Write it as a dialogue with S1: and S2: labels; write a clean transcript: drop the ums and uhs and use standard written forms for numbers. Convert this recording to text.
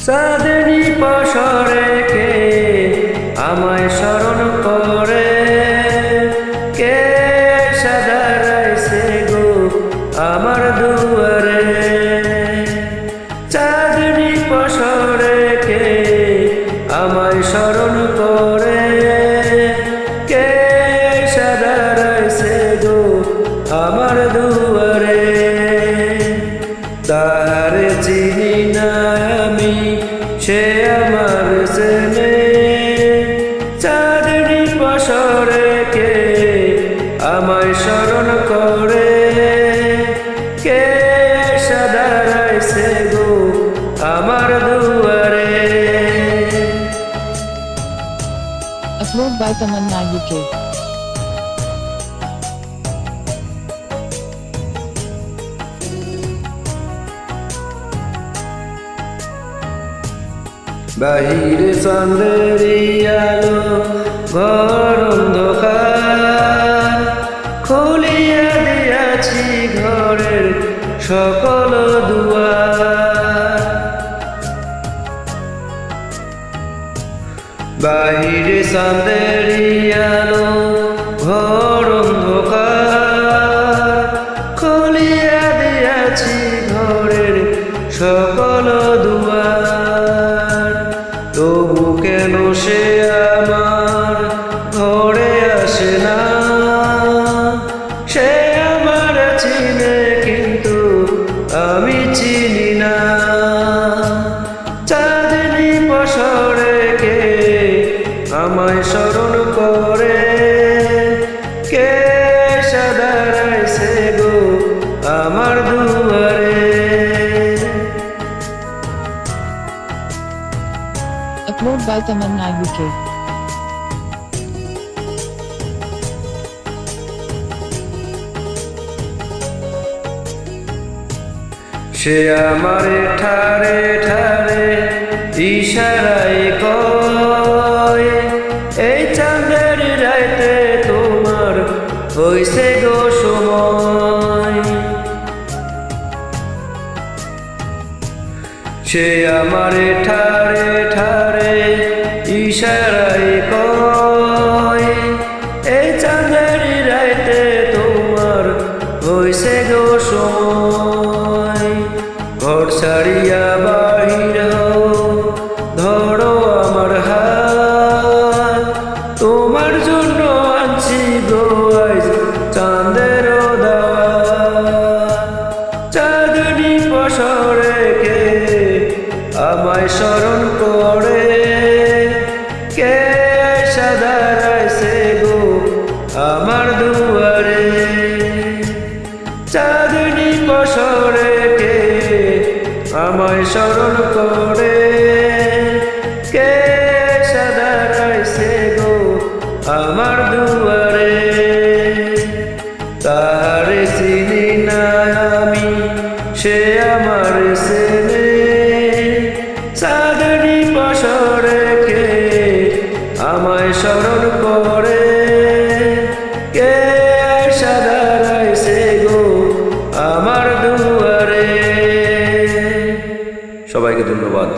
S1: চাঁদনি পসরে কে আমায় স্মরণ করে, কে সাদারাইছে গো আমার দুয়ারে। চাঁদনি পসরে কে আমায় স্মরণ করে, কে সাদারাইছে গো আমার দুয়ারে। তাহারে চিনি না আমি, সে আমার চেনে। চাঁদনি পসরে কে আমায় স্মরণ করে, কে সাদারাইছে গো আমার দুয়ারে।
S2: Upload by Tamanna UK.
S1: বাহিরে চাঁদের আলো, ঘর অন্ধকার, খুলিয়া দিয়াছি ঘরের সকল দুয়ার। বাহিরে চাঁদের আলো, ঘর অন্ধকার, খুলিয়া দিয়াছি ঘরের সকল দুয়ার। তবু কেন সে আমার ঘরে আসে না, সে আমার চিনে কিন্তু আমি চিনি না। চাঁদনি পসরে কে আমায় স্মরণ করে, কে সাদারাইছে গো আমার দুয়ারে।
S2: Upload by Tamanna UK.
S1: সে আমারে ঠারে ঠারে ইশারায় কয়, এই চাঁদের রাইতে তোমার হইছে গো সময়। সে আমারে ঠারে ঠারে ইশারায় কয়, এই চাঁদের রাইতে তোমার হইছে গো সময়। ঘর ছাড়িয়া বাহির হও, ধরো আমার হাত, তোমার জন্য আনছি গো আজ চাঁদের দাওয়াত। চাঁদনি পসরে কে আমায় স্মরণ করে, কে সাদারাইছে গো আমার দুয়ারে। চাঁদনি পসরে কে আমায় স্মরণ করে, কে সাদারাইছে গো আমার দুয়ারে। তাহারে চিনি না আমি, সে আমার চেনে। চাঁদনি পসরে কে আমায় স্মরণ করে, কে সাদারাইছে গো আমার দুয়ারে। সবাইকে ধন্যবাদ।